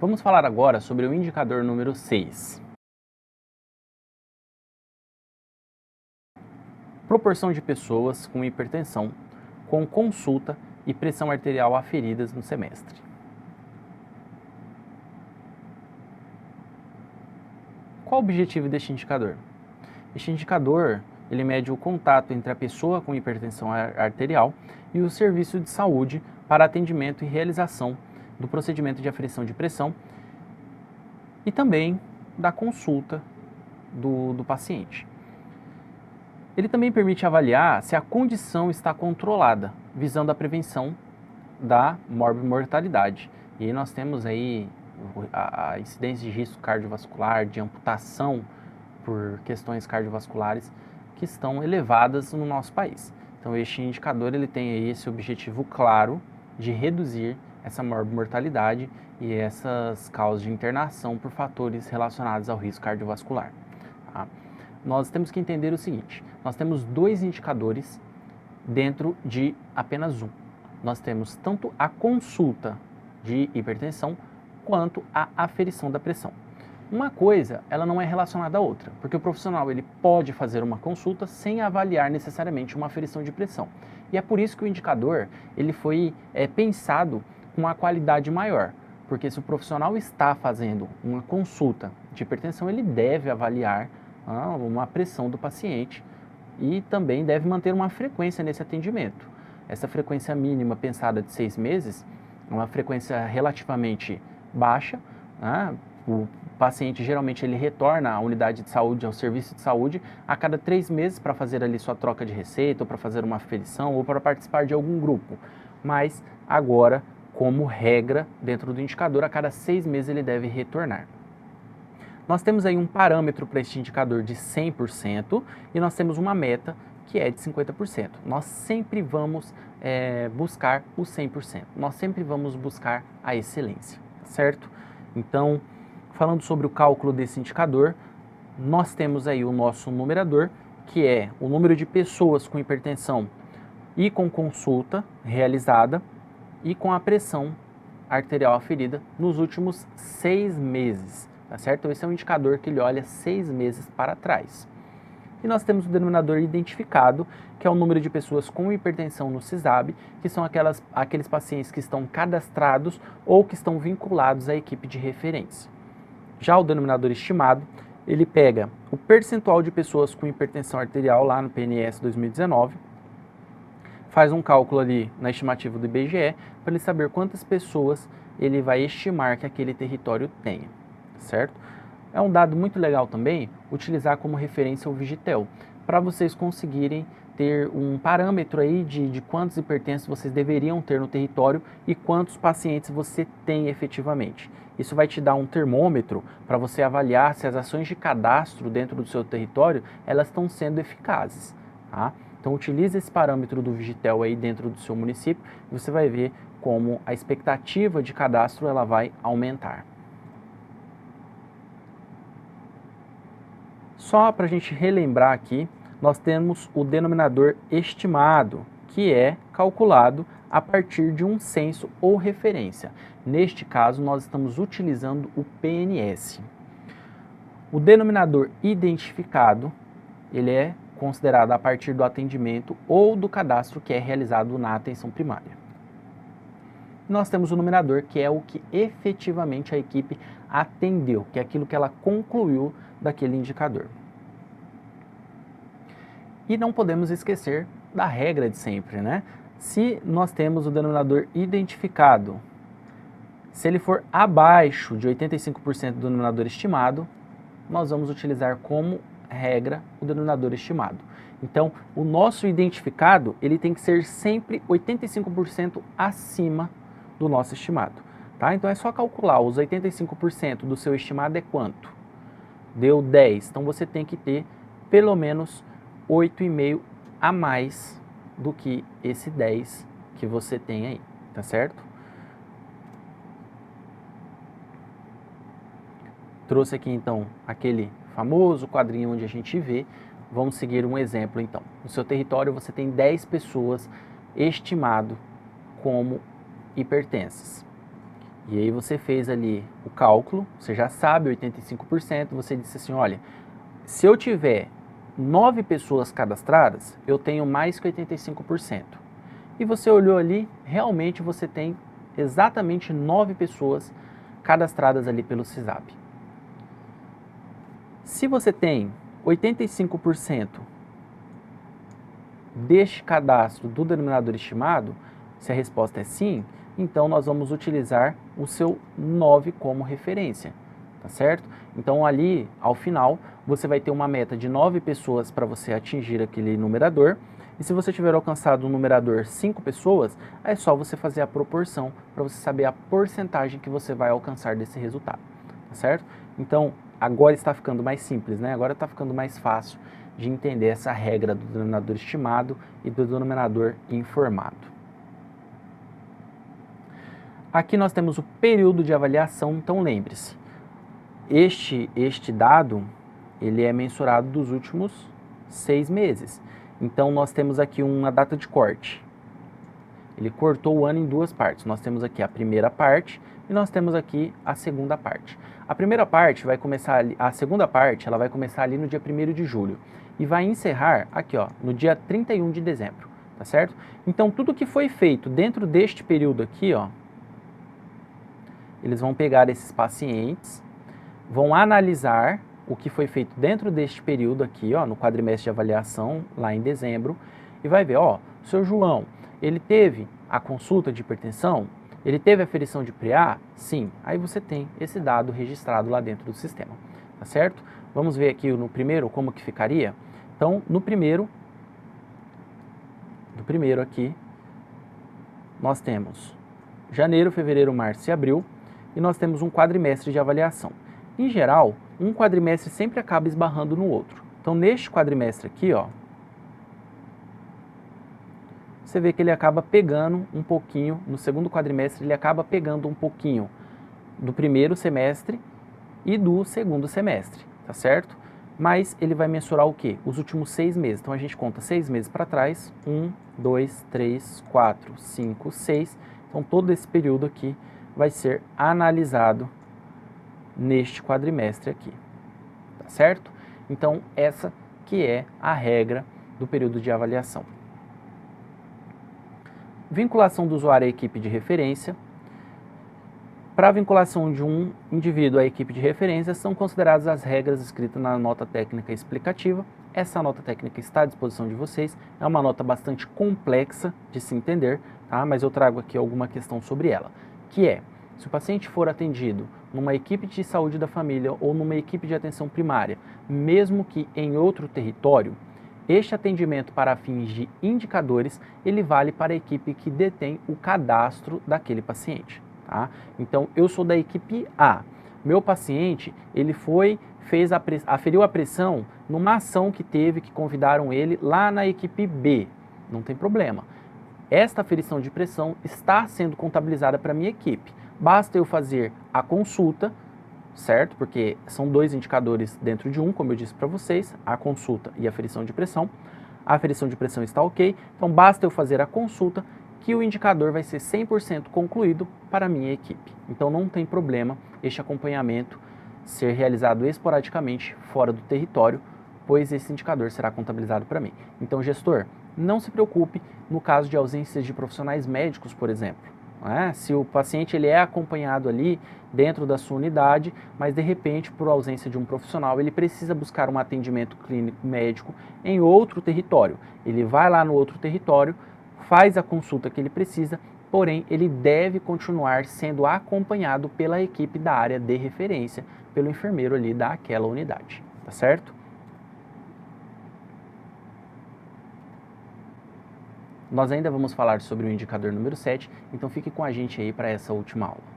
Vamos falar agora sobre o indicador número 6. Proporção de pessoas com hipertensão com consulta e pressão arterial aferidas no semestre. Qual o objetivo deste indicador? Este indicador ele mede o contato entre a pessoa com hipertensão arterial e o serviço de saúde para atendimento e realização do procedimento de aferição de pressão e também da consulta do paciente. Ele também permite avaliar se a condição está controlada, visando a prevenção da morbimortalidade. E aí nós temos aí a incidência de risco cardiovascular, de amputação por questões cardiovasculares que estão elevadas no nosso país. Então este indicador ele tem aí esse objetivo claro de reduzir essa morbimortalidade e essas causas de internação por fatores relacionados ao risco cardiovascular. Tá? Nós temos que entender o seguinte, nós temos dois indicadores dentro de apenas um. Nós temos tanto a consulta de hipertensão quanto a aferição da pressão. Uma coisa, ela não é relacionada à outra, porque o profissional ele pode fazer uma consulta sem avaliar necessariamente uma aferição de pressão. E é por isso que o indicador ele foi pensado com uma qualidade maior, porque se o profissional está fazendo uma consulta de hipertensão, ele deve avaliar uma pressão do paciente e também deve manter uma frequência nesse atendimento. Essa frequência mínima pensada de 6 meses é uma frequência relativamente baixa. O paciente geralmente ele retorna à unidade de saúde, ao serviço de saúde, a cada 3 meses para fazer ali sua troca de receita, ou para fazer uma aferição, ou para participar de algum grupo. Mas agora, como regra, dentro do indicador, a cada 6 meses ele deve retornar. Nós temos aí um parâmetro para este indicador de 100% e nós temos uma meta que é de 50%. Nós sempre vamos buscar o 100%. Nós sempre vamos buscar a excelência, certo? Então, falando sobre o cálculo desse indicador, nós temos aí o nosso numerador, que é o número de pessoas com hipertensão e com consulta realizada e com a pressão arterial aferida nos últimos 6 meses. Tá certo? Esse é um indicador que ele olha 6 meses para trás. E nós temos o denominador identificado, que é o número de pessoas com hipertensão no CISAB, que são aqueles pacientes que estão cadastrados ou que estão vinculados à equipe de referência. Já o denominador estimado, ele pega o percentual de pessoas com hipertensão arterial lá no PNS 2019, faz um cálculo ali na estimativa do IBGE, para ele saber quantas pessoas ele vai estimar que aquele território tenha. Certo? É um dado muito legal também utilizar como referência o Vigitel, para vocês conseguirem ter um parâmetro aí de quantos hipertensos vocês deveriam ter no território e quantos pacientes você tem efetivamente. Isso vai te dar um termômetro para você avaliar se as ações de cadastro dentro do seu território elas estão sendo eficazes. Tá? Então utilize esse parâmetro do Vigitel aí dentro do seu município e você vai ver como a expectativa de cadastro ela vai aumentar. Só para a gente relembrar aqui, nós temos o denominador estimado, que é calculado a partir de um censo ou referência. Neste caso, nós estamos utilizando o PNS. O denominador identificado, ele é considerado a partir do atendimento ou do cadastro que é realizado na atenção primária. Nós temos o numerador, que é o que efetivamente a equipe atendeu, que é aquilo que ela concluiu daquele indicador. E não podemos esquecer da regra de sempre, né? Se nós temos o denominador identificado, se ele for abaixo de 85% do denominador estimado, nós vamos utilizar como regra o denominador estimado. Então, o nosso identificado, ele tem que ser sempre 85% acima do nosso estimado. Tá? Então, é só calcular os 85% do seu estimado é quanto? Deu 10, então você tem que ter pelo menos 8,5 a mais do que esse 10 que você tem aí, tá certo? Trouxe aqui então aquele famoso quadrinho onde a gente vê. Vamos seguir um exemplo então. No seu território você tem 10 pessoas estimado como hipertensas. E aí você fez ali o cálculo, você já sabe 85%, você disse assim, olha, se eu tiver 9 pessoas cadastradas, eu tenho mais que 85%. E você olhou ali, realmente você tem exatamente 9 pessoas cadastradas ali pelo SISAP. Se você tem 85% deste cadastro do denominador estimado, se a resposta é sim, então nós vamos utilizar o seu 9 como referência, tá certo? Então ali, ao final, você vai ter uma meta de 9 pessoas para você atingir aquele numerador, e se você tiver alcançado o numerador 5 pessoas, é só você fazer a proporção para você saber a porcentagem que você vai alcançar desse resultado, tá certo? Então, agora está ficando mais simples, né? Agora está ficando mais fácil de entender essa regra do denominador estimado e do denominador informado. Aqui nós temos o período de avaliação, então lembre-se, este dado, ele é mensurado dos últimos 6 meses. Então nós temos aqui uma data de corte. Ele cortou o ano em duas partes. Nós temos aqui a primeira parte e nós temos aqui a segunda parte. A primeira parte vai começar ali, a segunda parte, ela vai começar ali no dia 1º de julho e vai encerrar aqui, ó, no dia 31 de dezembro, tá certo? Então tudo que foi feito dentro deste período aqui, ó, eles vão pegar esses pacientes, vão analisar o que foi feito dentro deste período aqui, ó, no quadrimestre de avaliação, lá em dezembro, e vai ver, ó, o seu João, ele teve a consulta de hipertensão? Ele teve a aferição de PreA? Sim. Aí você tem esse dado registrado lá dentro do sistema, tá certo? Vamos ver aqui no primeiro como que ficaria? Então, no primeiro aqui, nós temos janeiro, fevereiro, março e abril, e nós temos um quadrimestre de avaliação. Em geral, um quadrimestre sempre acaba esbarrando no outro. Então, neste quadrimestre aqui, ó, você vê que ele acaba pegando um pouquinho, no segundo quadrimestre, ele acaba pegando um pouquinho do primeiro semestre e do segundo semestre, tá certo? Mas ele vai mensurar o quê? Os últimos 6 meses. Então, a gente conta 6 meses para trás, 1, 2, 3, 4, 5, 6. Então, todo esse período aqui vai ser analisado neste quadrimestre aqui, tá certo? Então, essa que é a regra do período de avaliação. Vinculação do usuário à equipe de referência. Para a vinculação de um indivíduo à equipe de referência, são consideradas as regras escritas na nota técnica explicativa. Essa nota técnica está à disposição de vocês. É uma nota bastante complexa de se entender, tá? Mas eu trago aqui alguma questão sobre ela, que é, se o paciente for atendido numa equipe de saúde da família ou numa equipe de atenção primária, mesmo que em outro território, este atendimento para fins de indicadores, ele vale para a equipe que detém o cadastro daquele paciente, tá? Então, eu sou da equipe A. Meu paciente, ele aferiu a pressão numa ação que teve, que convidaram ele lá na equipe B. Não tem problema. Esta aferição de pressão está sendo contabilizada para a minha equipe. Basta eu fazer a consulta, certo? Porque são 2 indicadores dentro de um, como eu disse para vocês, a consulta e a aferição de pressão. A aferição de pressão está ok, então basta eu fazer a consulta que o indicador vai ser 100% concluído para a minha equipe. Então não tem problema este acompanhamento ser realizado esporadicamente fora do território, pois esse indicador será contabilizado para mim. Então, gestor, não se preocupe no caso de ausências de profissionais médicos, por exemplo. Se o paciente ele é acompanhado ali dentro da sua unidade, mas de repente, por ausência de um profissional, ele precisa buscar um atendimento clínico médico em outro território. Ele vai lá no outro território, faz a consulta que ele precisa, porém ele deve continuar sendo acompanhado pela equipe da área de referência, pelo enfermeiro ali daquela unidade, tá certo? Nós ainda vamos falar sobre o indicador número 7, então fique com a gente aí para essa última aula.